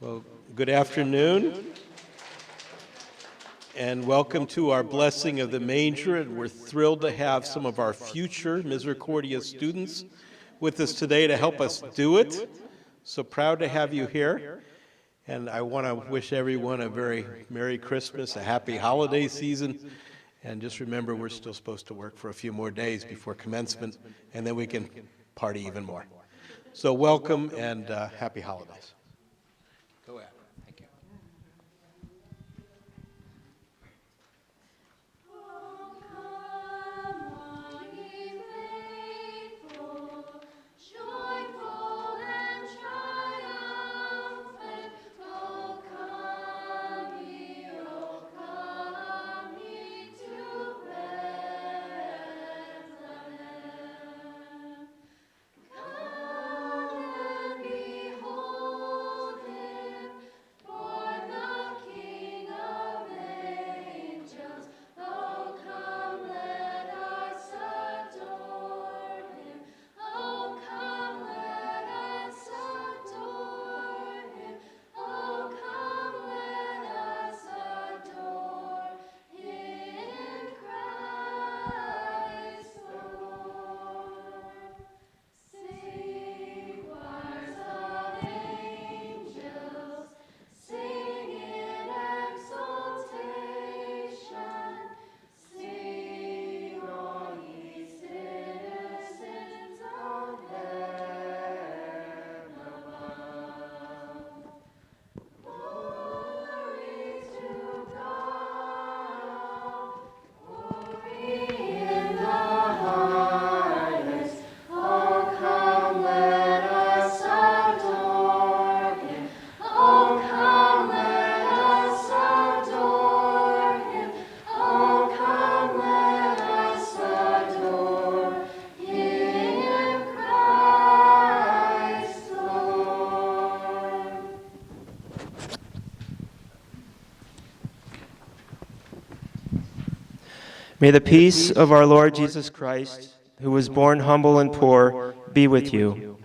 Well, good afternoon, and welcome to our blessing of the Manger. And we're thrilled to have some of our future Misericordia students with us today to help us do it. So proud to have you here. And I want to wish everyone a very Merry Christmas, a happy holiday season. And just remember, we're still supposed to work for a few more days before commencement, and then we can party even more. So welcome and happy holidays. Go ahead. Thank you. May the peace of our Lord Jesus Christ, who was born humble and poor, be with you.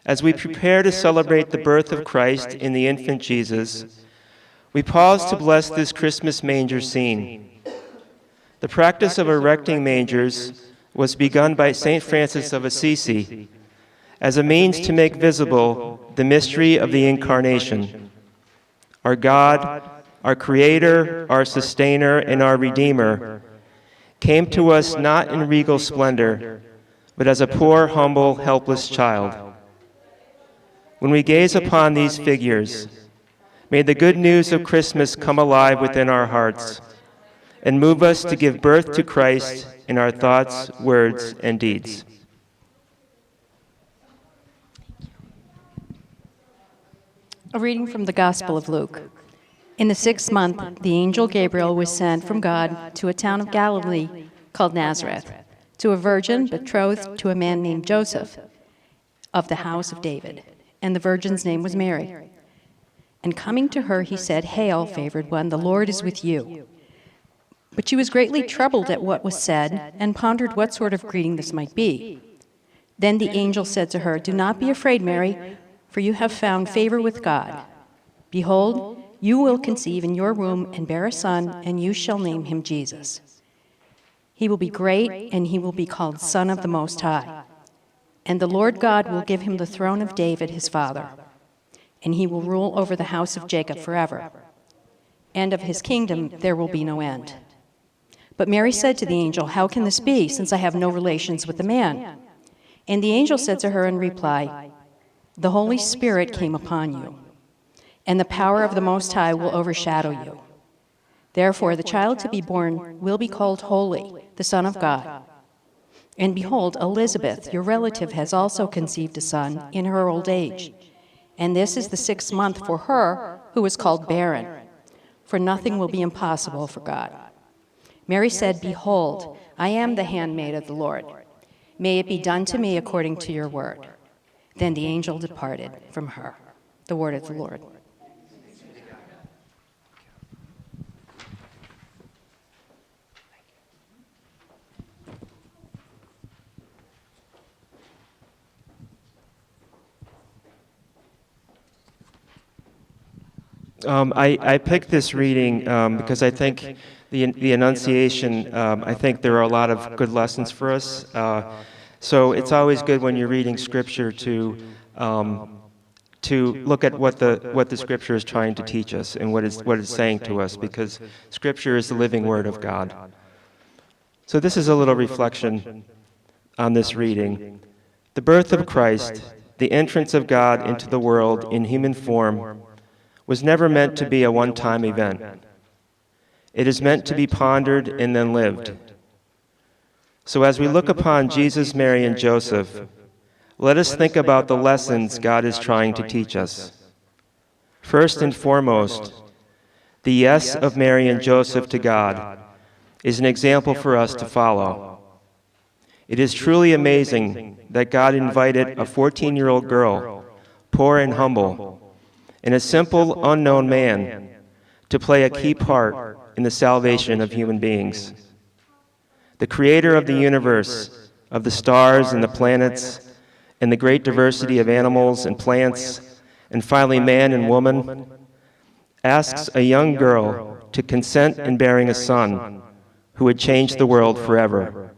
As we prepare to celebrate the birth of Christ in the infant Jesus, we pause to bless this Christmas manger scene. The practice of erecting mangers was begun by St. Francis of Assisi as a means to make visible the mystery of the Incarnation. Our God, our Creator, our Sustainer, and our Redeemer, came to us not in regal splendor, but as a poor, humble, helpless child. When we gaze upon these figures, may the good news of Christmas come alive within our hearts and move us to give birth to Christ in our thoughts, words, and deeds. A reading from the Gospel of Luke. In the 6th month, the angel Gabriel was sent from God to a town of Galilee called Nazareth, to a virgin betrothed to a man named Joseph of the house of David, and the virgin's name was Mary. And coming to her, he said, "Hail, favored one, the Lord is with you." But she was greatly troubled at what was said, and pondered what sort of greeting this might be. Then the angel said to her, "Do not be afraid, Mary, for you have found favor with God. Behold, you will conceive in your womb and bear a son, and you shall name him Jesus. He will be great, and he will be called Son of the Most High. And the Lord God will give him the throne of David his father, and he will rule over the house of Jacob forever. And of his kingdom there will be no end." But Mary said to the angel, "How can this be, since I have no relations with a man?" And the angel said to her in reply, "The Holy Spirit came upon you, and the power of the Most High will overshadow you. Therefore, the child to be born will be called Holy, the Son of God. And behold, Elizabeth, your relative, has also conceived a son in her old age. And this is the 6th month for her who is called barren, for nothing will be impossible for God." Mary said, "Behold, I am the handmaid of the Lord. May it be done to me according to your word." Then the angel departed from her. The word of the Lord. I picked this reading because I think the Annunciation, I think there are a lot of good lessons for us. So it's always good when you're reading Scripture to look at what the Scripture is trying to teach us and what it's saying to us, because Scripture is the living Word of God. So this is a little reflection on this reading. The birth of Christ, the entrance of God into the world in human form, was never meant to be a one-time event. It is meant to be pondered and then lived. So as we look upon Jesus, Mary, and Joseph, let us think about the lessons God is trying to teach us. First and foremost, the yes of Mary and Joseph to God is an example for us to follow. It is truly amazing that God invited a 14-year-old girl, poor and humble, and a simple, unknown man to play a key part in the salvation of human beings. The creator of the universe, of the stars and the planets, and the great diversity of animals and plants, and finally man and woman, asks a young girl to consent in bearing a son who would change the world forever.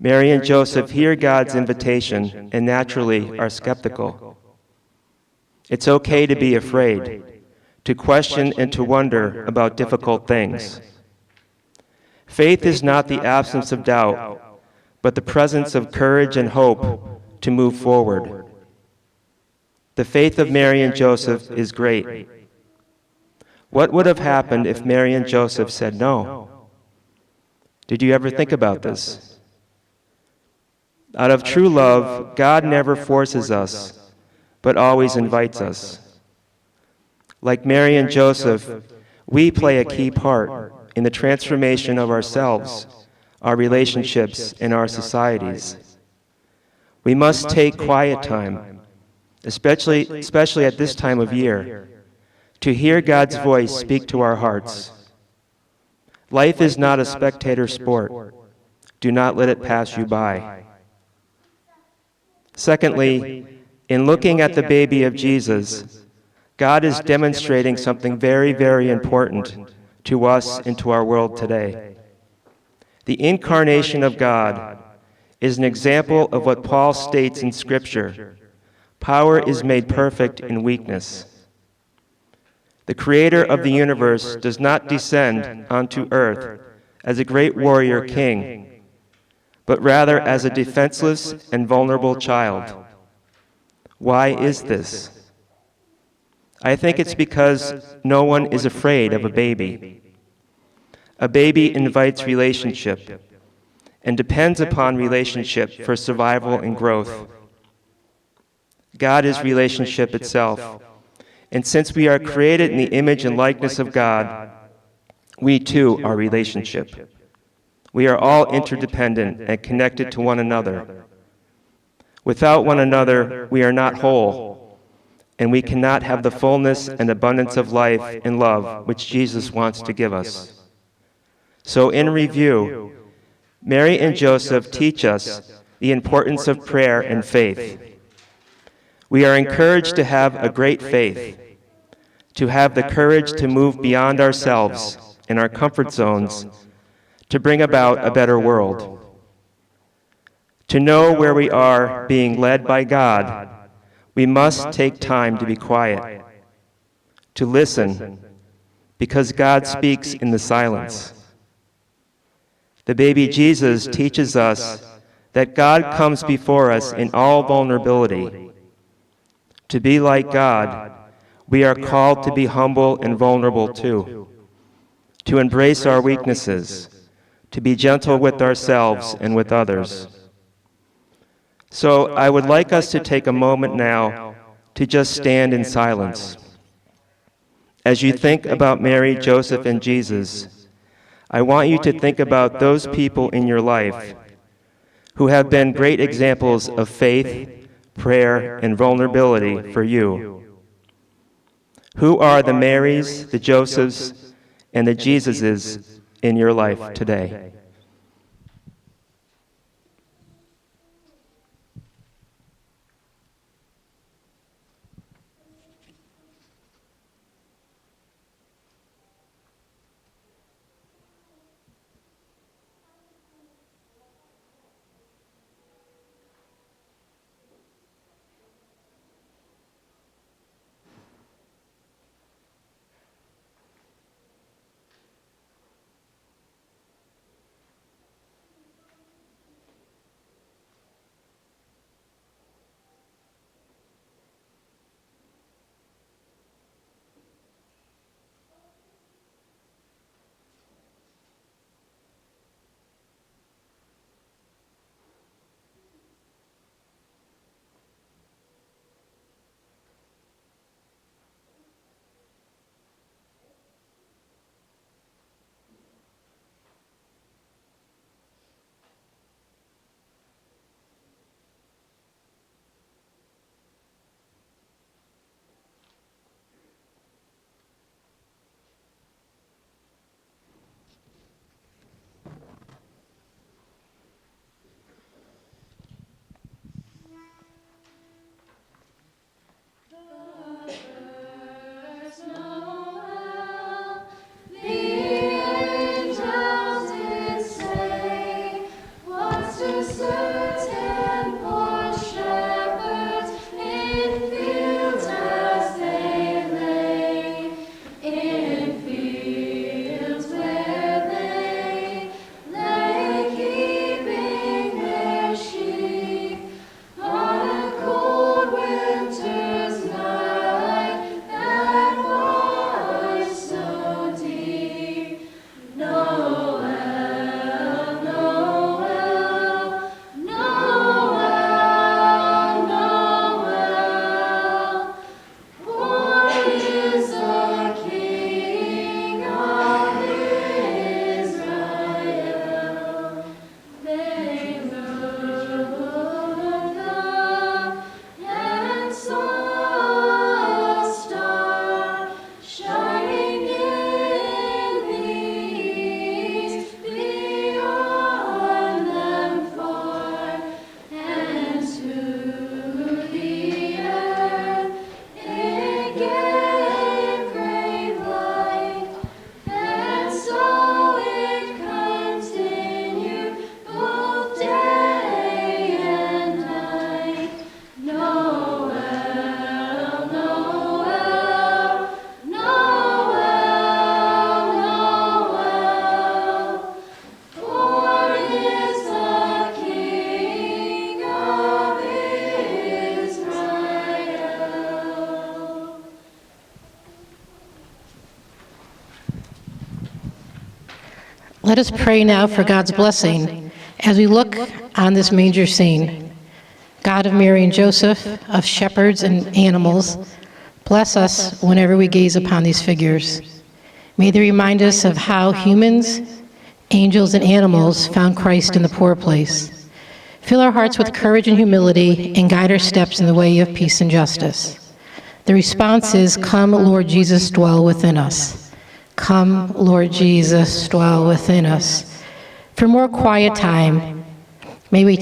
Mary and Joseph hear God's invitation and naturally are skeptical. It's okay to be afraid, to question and to wonder about difficult things. Faith is not the absence of doubt, but the presence of courage and hope to move forward. The faith of Mary and Joseph is great. What would have happened if Mary and Joseph said no? Did you ever think about this? Out of true love, God never forces us, but always invites us. Like Mary and Joseph, we play a key part in the transformation of ourselves, our relationships, and our societies. We must take quiet time, especially at this time of year, to hear God's voice speak to our hearts. Life is not a spectator sport. Do not let it pass you by. Secondly, in looking at the baby of Jesus, God is demonstrating something very, very important to us and to our world today. The incarnation of God is an example of what Paul states in Scripture: power is made perfect in weakness. The creator of the universe does not descend onto earth as a great warrior king, but rather as a defenseless and vulnerable child. Why is this? I think it's because no one is afraid of a baby. A baby invites relationship and depends upon relationship for survival and growth. God is relationship itself, and since we are created in the image and likeness of God, we too are relationship. We are all interdependent and connected to one another. Without one another, we are not whole, and we cannot have the fullness and abundance of life and love which Jesus wants to give us. So in review, Mary and Joseph teach us the importance of prayer and faith. We are encouraged to have a great faith, to have the courage to move beyond ourselves and our comfort zones to bring about a better world. To know where we are being led by God, we must take time to be quiet, to listen, because God speaks in the silence. The baby Jesus teaches us that God comes before us in all vulnerability. To be like God, we are called to be humble and vulnerable too, to embrace our weaknesses, to be gentle with ourselves and with others. So I would like us to take a moment now to just stand in silence. As you think about Mary, Joseph, and Jesus, I want you to think about those people in your life who have been great examples of faith, prayer, and vulnerability for you. Who are the Marys, the Josephs, and the Jesuses in your life today? Let us pray now for God's blessing as we look on this manger scene. God of Mary and Joseph, of shepherds and animals, bless us whenever we gaze upon these figures. May they remind us of how humans, angels, and animals found Christ in the poor place. Fill our hearts with courage and humility and guide our steps in the way of peace and justice. The response is, "Come, Lord Jesus, dwell within us." Come, Lord Jesus, dwell within us. For more quiet time, may we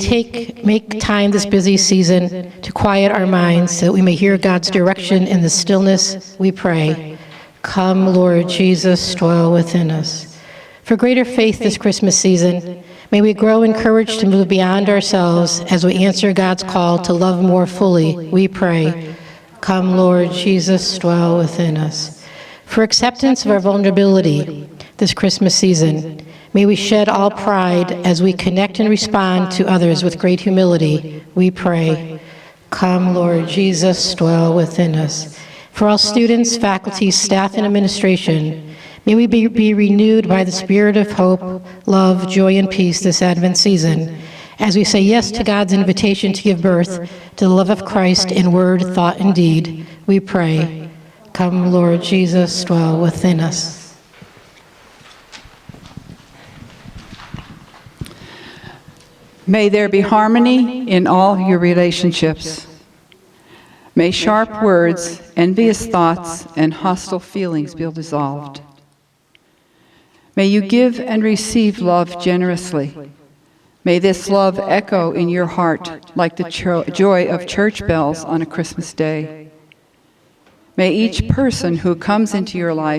make time this busy season to quiet our minds so that we may hear God's direction in the stillness, we pray. Come, Lord Jesus, dwell within us. For greater faith this Christmas season, may we grow in courage to move beyond ourselves as we answer God's call to love more fully, we pray. Come, Lord Jesus, dwell within us. For acceptance of our vulnerability this Christmas season, may we shed all pride as we connect and respond to others with great humility, we pray. Come, Lord Jesus, dwell within us. For all students, faculty, staff, and administration, may we be renewed by the spirit of hope, love, joy, and peace this Advent season, as we say yes to God's invitation to give birth to the love of Christ in word, thought, and deed, we pray. Come, Lord Jesus, dwell within us. May there be harmony in all your relationships. May sharp words, envious thoughts, and hostile feelings be dissolved. May you give and receive love generously. May this love echo in your heart like the joy of church bells on a Christmas day. May each person who comes into your life